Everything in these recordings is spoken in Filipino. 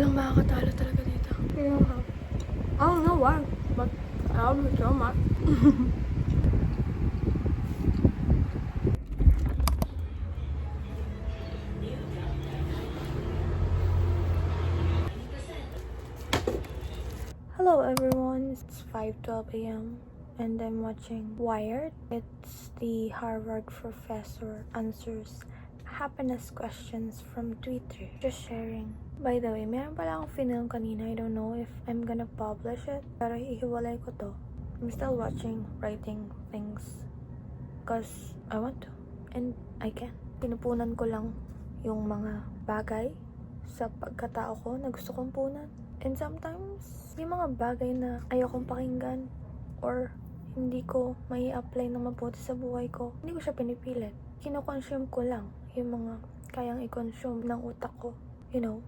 Walang makakatalo talaga dito. You know how? I don't know why, but I love it so much. Hello everyone, it's 5:12 a.m. and I'm watching Wired. It's the Harvard professor answers happiness questions from Twitter. Just sharing. By the way, meron pala akong film kanina. I don't know if I'm gonna publish it, pero ihiwalay ko to. I'm still watching, writing things because I want to and I can. Pinupunan ko lang yung mga bagay sa pagkatao ko na gusto kong punan. And sometimes, yung mga bagay na ayokong pakinggan or hindi ko may apply na mabuti sa buhay ko, hindi ko siya pinipilit. Kino-consume ko lang yung mga kayang i-consume ng utak ko. You know,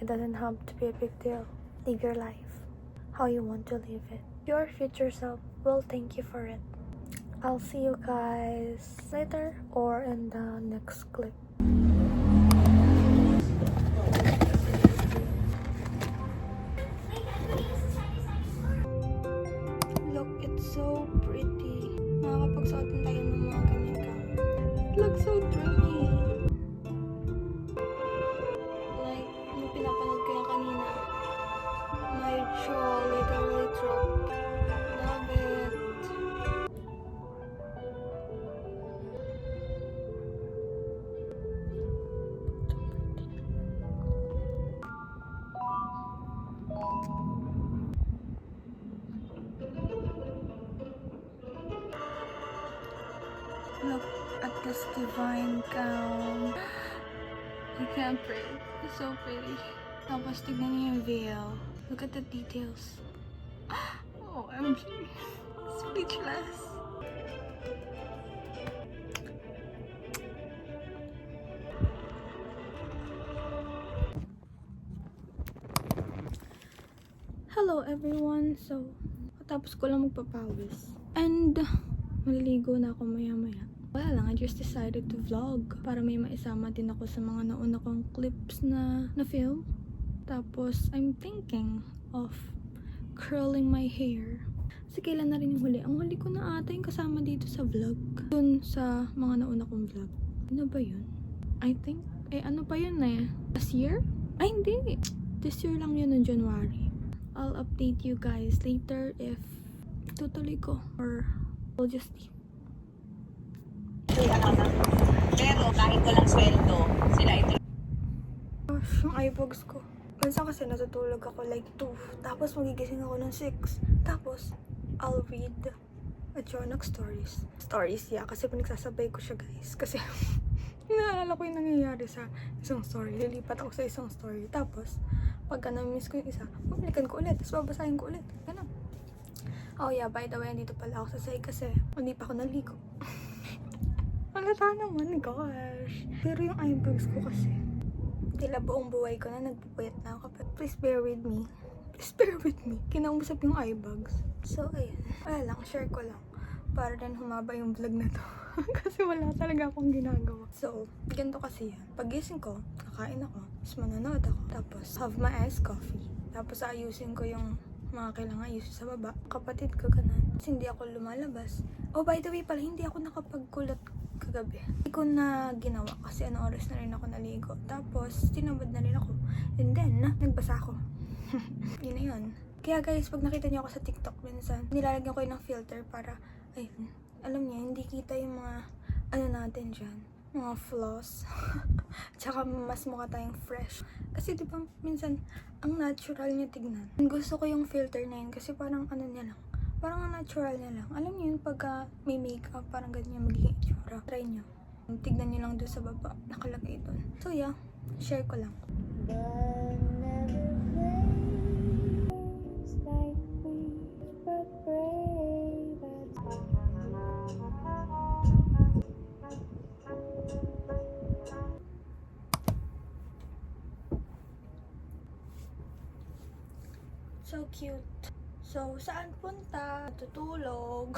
it doesn't have to be a big deal. Live your life how you want to live it. Your future self will thank you for it. I'll see you guys later or in the next clip. Look, it's so pretty. Nakakapagsuotin tayo ng mga ganyan ka. It looks so dreamy. Like, yung pinapanood ko yung kanina. My jaw literally dropped. Love it. Look at this divine gown. I can't breathe. It's so pretty. Tapos tignan niyo yung veil. Look at the details. OMG. Speechless. Hello everyone. So, tapos ko lang magpapawis. And, maliligo na ako maya-maya. Wala lang, I just decided to vlog para may maisama din ako sa mga nauna kong clips na film. Tapos, I'm thinking of curling my hair. Kasi kailan na rin yung huli? Ang huli ko na ata yung kasama dito sa vlog. Dun sa mga nauna kong vlog. Ano ba yun? I think, ano pa yun eh? Last year? Ay, hindi! This year lang yun, ng January. I'll update you guys later if tutuloy ko or I'll just leave. Pero kahit walang sweldo, sila ito. Gosh, yung eyebags ko. Minsan kasi natutulog ako like 2. Tapos magigising ako ng 6. Tapos, I'll read a Jonak stories. Stories, yeah. Kasi pinagsasabay ko siya, guys. Kasi, naalala ko yung nangyayari sa isang story. Lilipat ako sa isang story. Tapos, pagka na-miss ko yung isa, pabalikan ko ulit. Tapos babasahin ko ulit. Ganun. Oh yeah, by the way, andito pala ako sa sahig kasi hindi pa ako naligo. Halata naman, gosh. Pero yung eyebags ko kasi, tila buong buhay ko na nagpupuyat na ako. Please bear with me. Please bear with me. Kinausap yung eyebags. So, ayun. Wala lang, share ko lang. Para din humaba yung vlog na to. Kasi wala talaga akong ginagawa. So, ganito kasi yan. Pagising ko, kakain ako. Tapos manonood ako. Tapos, have my iced coffee. Tapos, ayusin ko yung mga kailangan ayusin sa baba. Kapatid ko ganun. Kasi hindi ako lumalabas. Oh, by the way pala, hindi ako nakapagkulot kagabi. Hindi ko na ginawa kasi anong oras na rin ako naligo. Tapos, tinabad na rin ako. And then, nagbasa ako. Yun na yun. Kaya guys, pag nakita niyo ako sa TikTok minsan, nilalagyan ko yun ng filter para, ay, alam niya, hindi kita yung mga, ano natin dyan, mga flaws. Tsaka mas mukha tayong fresh. Kasi diba, minsan, ang natural niya tignan. Gusto ko yung filter na yun kasi parang ano niya lang. Parang ang natural niya lang. Alam niyo yun, pagka may makeup, parang ganyan magiging itsura. Try niyo. Tignan niyo lang doon sa baba. Nakalagay doon. So yeah, share ko lang. So cute. So, saan punta? Tutulog.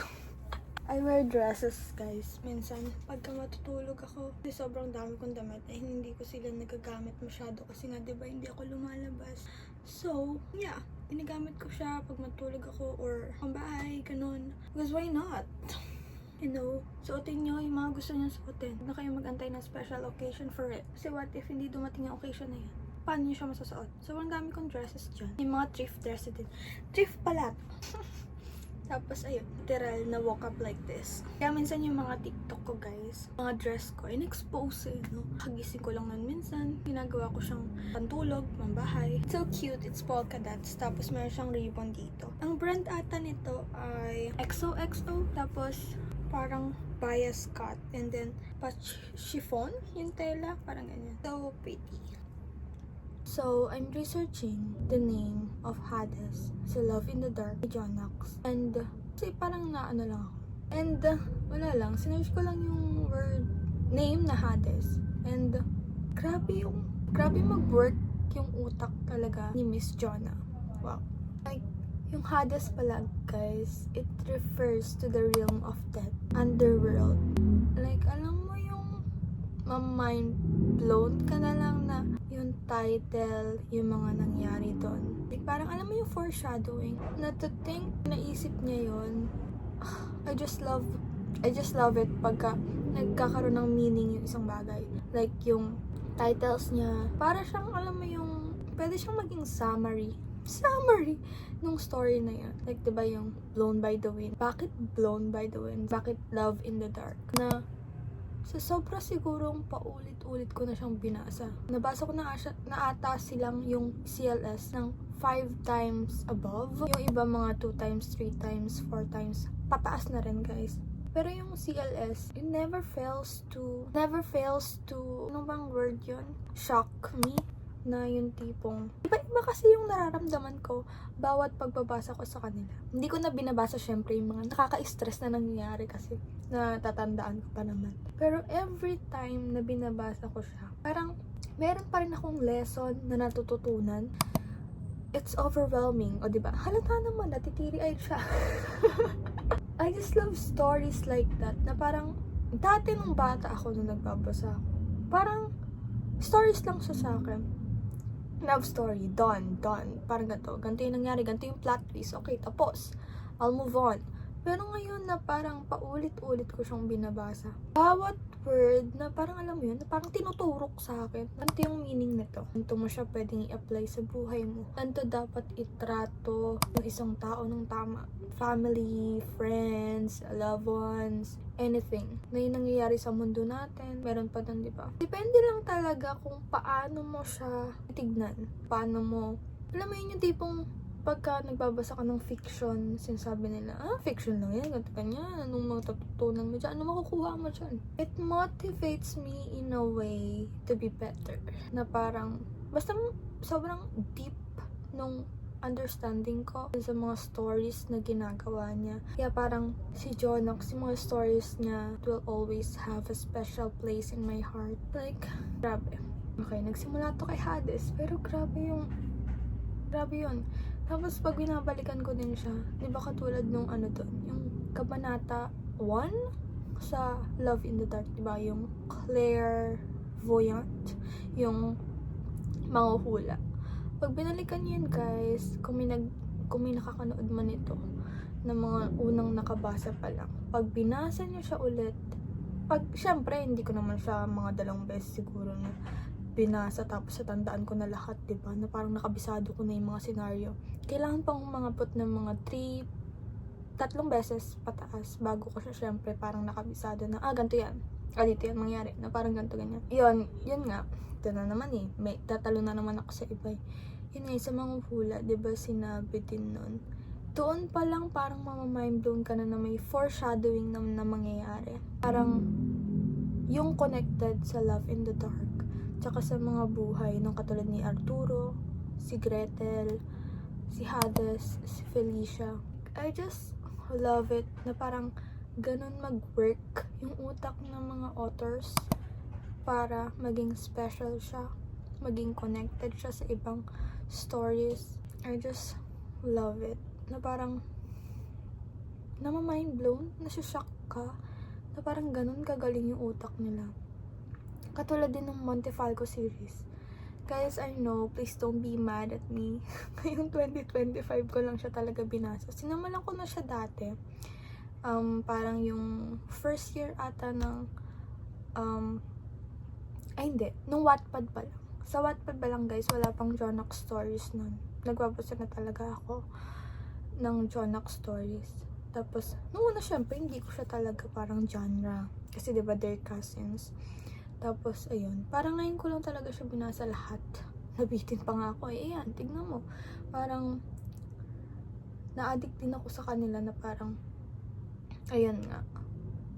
I wear dresses, guys. Minsan, pagka matutulog ako, kasi sobrang dami kong damit, eh, hindi ko sila nagagamit masyado kasi nga, diba, hindi ako lumalabas. So, yeah, ginagamit ko siya pag matulog ako or pambahay, ganun. Because why not? You know, suotin nyo yung mga gusto nyo suotin. Huwag na kayo mag-antay ng special occasion for it. Kasi what if hindi dumating yung occasion na yun? Paano nyo siya masasuot? So, ang dami kong dresses dyan. Yung mga thrift dresses din. Thrift pala. Tapos, ayun, literal na woke up like this. Kaya minsan yung mga TikTok ko, guys, mga dress ko, in-expose eh, no? Kagising ko lang nun minsan. Ginagawa ko siyang pantulog, mambahay. It's so cute. It's polka dots. Tapos, meron siyang ribbon dito. Ang brand ata nito ay XOXO. Tapos, parang bias cut. And then, chiffon yung tela. Parang ganyan. So pretty. So, I'm researching the name of Hades sa Love in the Dark ni Jonax. And, kasi parang naano lang ako. And, wala lang. Sinerge ko lang yung word, name na Hades. And, grabe mag-work yung utak talaga ni Miss Jonah. Wow. Like, yung Hades pala, guys, it refers to the realm of death, underworld. Like, alam mo yung ma-mind blown ka na lang na yung title, yung mga nangyari doon. Like, parang alam mo yung foreshadowing, na to think, naisip niya yun. I just love it pagka nagkakaroon ng meaning yung isang bagay. Like, yung titles niya, para siyang, alam mo yung, pwede siyang maging summary nung story na yun. Like, diba yung Blown by the Wind? Bakit Blown by the Wind? Bakit Love in the Dark? Na, sa sobra sigurong paulit-ulit ko na siyang binasa. Nabasa ko na ata silang yung CLS ng 5 times above. Yung iba mga 2 times, 3 times, 4 times. Pataas na rin, guys. Pero yung CLS, it never fails to, ano bang word yun? Shock me. Na yung tipong, iba kasi yung nararamdaman ko bawat pagbabasa ko sa kanila. Hindi ko na binabasa syempre yung mga nakaka-stress na nangyayari kasi natatandaan ko pa naman. Pero every time na binabasa ko siya, parang meron pa rin akong lesson na natututunan. It's overwhelming. O diba? Halata naman, natitiri-eyed siya. I just love stories like that na parang dati nung bata ako nung nagbabasa ako. Parang stories lang siya sa akin. Love story, done. Parang ganito yung nangyari, ganito yung plot twist. Okay, tapos. I'll move on. Pero ngayon na parang paulit-ulit ko siyang binabasa. Bawat word na parang alam mo yun, na parang tinuturok sa akin. Ganito yung meaning nito. Ganito mo siya pwedeng i-apply sa buhay mo. Ganito dapat itrato yung isang tao ng tama. Family, friends, loved ones, anything na yung nangyayari sa mundo natin. Meron pa dun, di ba? Depende lang talaga kung paano mo siya tignan. Paano mo, alam mo yun yung tipong pagka nagbabasa ka ng fiction, sinasabi nila, fiction lang yan, ganito ganyan, anong matututunan mo dyan, anong makukuha mo dyan. It motivates me in a way to be better. Na parang, basta sobrang deep nung understanding ko sa mga stories na ginagawa niya. Kaya parang si Jonax, yung mga stories niya will always have a special place in my heart. Like, grabe. Okay, nagsimula to kay Hades, pero grabe yun. Tapos pag binabalikan ko din siya, di ba katulad nung ano doon, yung Kabanata 1 sa Love in the Dark, di ba? Yung clairvoyant, yung manghuhula. Pag binalikan niyo yun, guys, kung may nakakanood man ito, na mga unang nakabasa pa lang, pag binasa niyo siya ulit, syempre, hindi ko naman siya mga 2 beses siguro na binasa tapos natandaan ko na lahat, diba? Na parang nakabisado ko na yung mga senaryo. Kailangan pang umabot ng mga 3 beses pataas bago ko siya syempre parang nakabisado na, ganito yan. Dito yan mangyari. Na parang ganito ganyan. Yun nga. Ito na naman eh. May tatalo na naman ako sa iba eh. Yun nga, sa mga hula, diba sinabi din nun. Doon pa lang parang mamamind blown ka na may foreshadowing na mangyayari. Parang yung connected sa Love in the Dark. Tsaka sa mga buhay ng katulad ni Arturo, si Gretel, si Hades, si Felicia. I just love it na parang ganun mag-work yung utak ng mga authors para maging special siya, maging connected siya sa ibang stories. I just love it. Na parang mind blown, nasashock ka, na parang ganun kagaling yung utak nila. Katulad din ng Montefalco series. Guys, I know, please don't be mad at me. Ngayong 2025 ko lang siya talaga binasa. Sinamulan ko na siya dati. Parang yung first year ata ng, hindi, nung Wattpad pa lang. Sa Wattpad pa lang guys, wala pang Jonax stories nun. Nagbabasa na talaga ako ng Jonax stories. Tapos, nung una syempre, hindi ko siya talaga parang genre. Kasi diba, they're cousins. Tapos, ayun. Parang ngayon ko lang talaga siya binasa lahat. Nabitin pa nga ako. Ayan, tignan mo. Parang, na-addict din ako sa kanila na parang, ayan nga.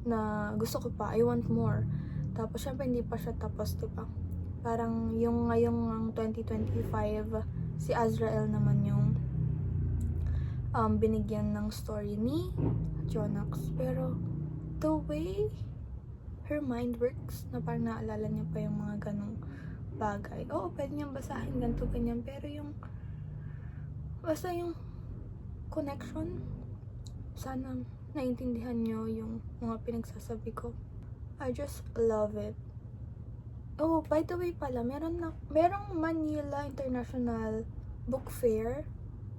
Na gusto ko pa. I want more. Tapos, syempre, hindi pa siya tapos, diba? Parang, yung ngayong 2025, si Azrael naman yung binigyan ng story ni Jonax. Pero, the way her mind works, na parang naalala niya pa yung mga ganong bagay. Oo, pwede niyang basahin ganito, ganyan. Pero yung, basta yung connection, sana naintindihan niyo yung mga pinagsasabi ko. I just love it. Oh, by the way pala, merong Manila International Book Fair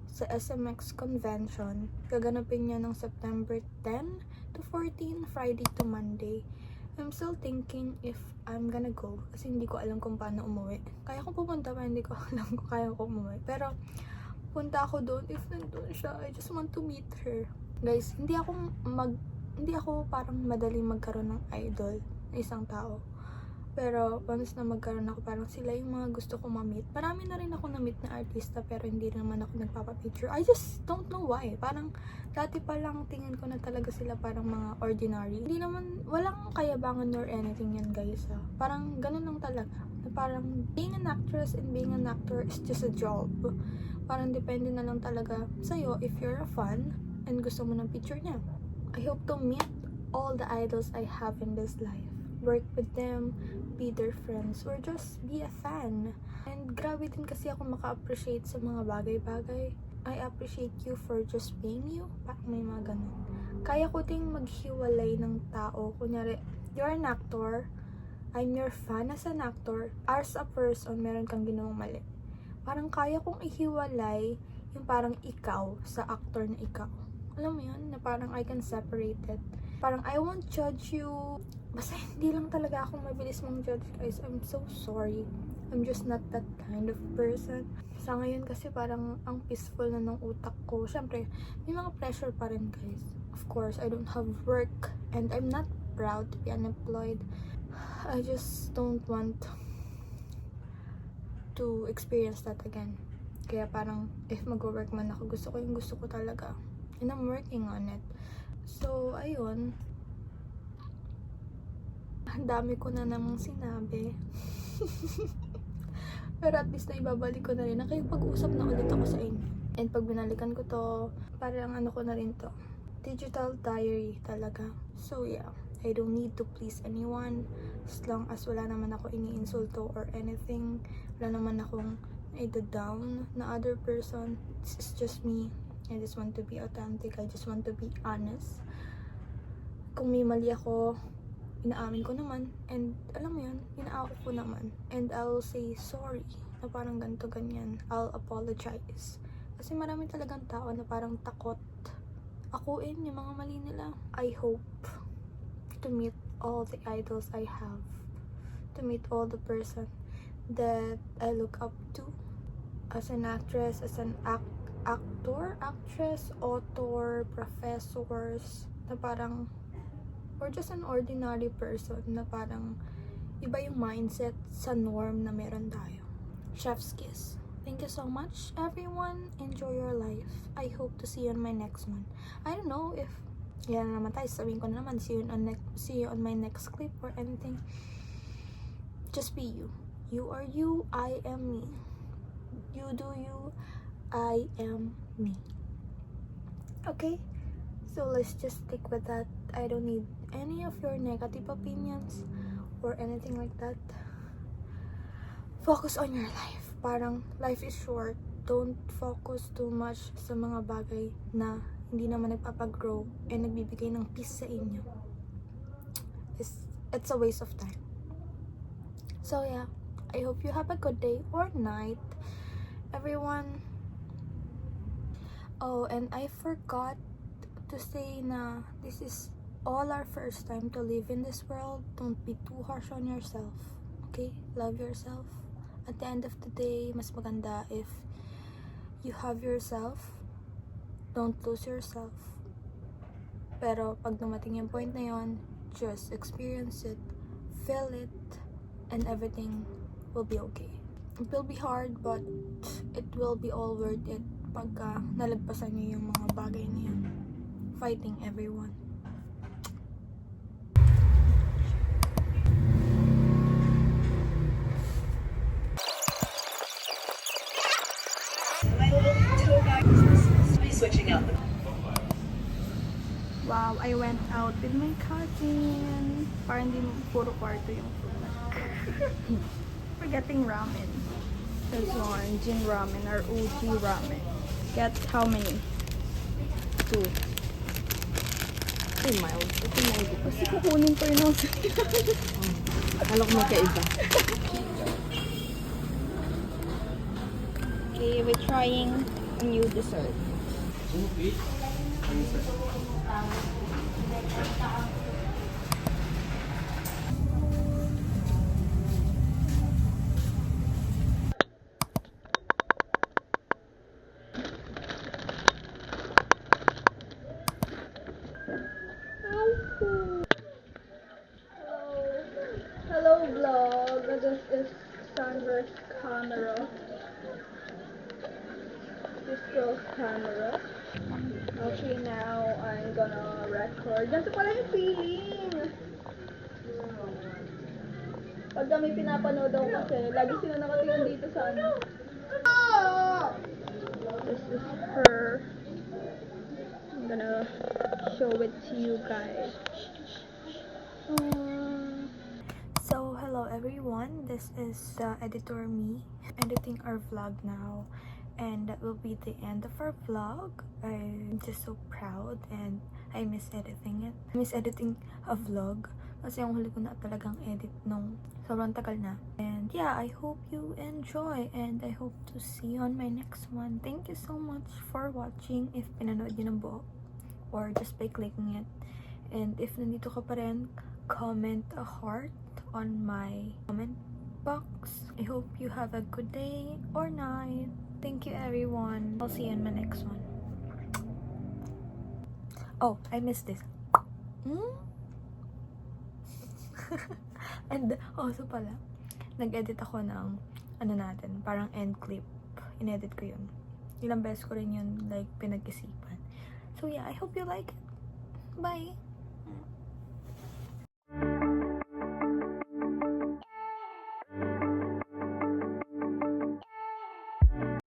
sa SMX Convention. Gaganapin niya ng September 10 to 14, Friday to Monday. I'm still thinking if I'm gonna go kasi hindi ko alam kung paano umuwi. Kaya ko pumunta pa, hindi ko alam kung kaya ko umuwi. Pero, punta ako doon if nandun siya. I just want to meet her. Guys, hindi ako parang madaling magkaroon ng idol na isang tao. Pero, once na magkaroon ako, parang sila yung mga gusto ko ma-meet. Marami na rin ako na-meet na artista, pero hindi naman ako nagpapapicture. I just don't know why. Parang, dati pa lang tingin ko na talaga sila parang mga ordinary. Hindi naman, walang kayabangan or anything yan, guys. Parang, ganun lang talaga. Parang, being an actress and being an actor is just a job. Parang, depende na lang talaga sa'yo if you're a fan and gusto mo ng picture niya. I hope to meet all the idols I have in this life. Work with them, be their friends, or just be a fan. And grabe din kasi ako maka-appreciate sa mga bagay-bagay. I appreciate you for just being you. Parang may mga ganun. Kaya ko ding maghiwalay ng tao. Kunyari, you're an actor, I'm your fan as an actor. As a person, meron kang ginawang mali. Parang kaya kong ihiwalay yung parang ikaw sa actor na ikaw. Alam mo yun? Na parang I can separate it. Parang I won't judge you. Basta hindi lang talaga ako mabilis mong judge, guys. I'm so sorry. I'm just not that kind of person. Sa ngayon kasi parang ang peaceful na ng utak ko. Siyempre, may mga pressure pa rin, guys. Of course, I don't have work and I'm not proud to be unemployed. I just don't want to experience that again. Kaya parang if mag-work man ako, gusto ko yung gusto ko talaga. And I'm working on it. So, ayun. Ang dami ko na namang sinabi. Pero at least na ibabalik ko na rin. Nakipag-usap na ulit ako sa inyo. And pag binalikan ko to, parang ano ko na rin to. Digital diary talaga. So yeah, I don't need to please anyone. As long as wala naman ako iniinsulto or anything. Wala naman akong ida-down na other person. It's just me. I just want to be authentic. I just want to be honest. Kung may mali ako, inaamin ko naman. And alam mo yun, inaako ko naman. And I'll say sorry na parang ganito ganyan. I'll apologize. Kasi marami talagang tao na parang takot akuin yung mga mali nila. I hope to meet all the idols I have. To meet all the person that I look up to. As an actress, as an actor, actress, author, professors, na parang, or just an ordinary person na parang iba yung mindset sa norm na meron tayo. Chef's kiss. Thank you so much, everyone. Enjoy your life. I hope to see you on my next one. I don't know if, yan na naman tayo, sabihin ko na naman, see you on my next clip or anything. Just be you. You are you, I am me. You do you, I am me. Okay? So let's just stick with that. I don't need any of your negative opinions or anything like that. Focus on your life. Parang life is short. Don't focus too much sa mga bagay na hindi naman nagpapagrow and nagbibigay ng peace sa inyo, it's a waste of time. So yeah, I hope you have a good day or night, everyone. Oh, and I forgot to say na this is all our first time to live in this world. Don't be too harsh on yourself, okay? Love yourself. At the end of the day, mas maganda if you have yourself. Don't lose yourself. Pero pag dumating yung point na yon, just experience it, feel it, and everything will be okay. It will be hard, but it will be all worth it pagka nalagpasan niyo yung mga bagay na yun. Fighting everyone. Switching out the Wow, I went out with my cousin. Parang hindi puro kwarto yung food. We're getting ramen. This one, Jin ramen or Uji ramen. Get how many? 2. Ay, mild. Ito mild. Kasi kukunin ko yun. Akala ko magkaiba. Okay, we're trying a new dessert. Hello vlog, this is Sandra's camera. This girl's camera. Okay, now I'm gonna record. Ganito pala yung feeling. Pag kami pinapanood ako kasi, lagi sila nakatingin dito sa ano. This is her. I'm gonna show it to you guys. So, hello everyone. This is the editor me editing our vlog now. And that will be the end of our vlog. I'm just so proud and I miss editing it. I miss editing a vlog kasi yung huli ko na talagang edit nung sobrang tagal na. And yeah, I hope you enjoy and I hope to see you on my next one. Thank you so much for watching if pinanood nyo ng buo or just by clicking it. And if nandito ka pa rin, comment a heart on my comment box. I hope you have a good day or night. Thank you everyone. I'll see you in my next one. Oh, I missed this. And also pala, nag-edit ako ng ano natin, parang end clip. In-edit ko yun. Ilang beses ko rin yun like pinag-isipan. So yeah, I hope you like it. Bye!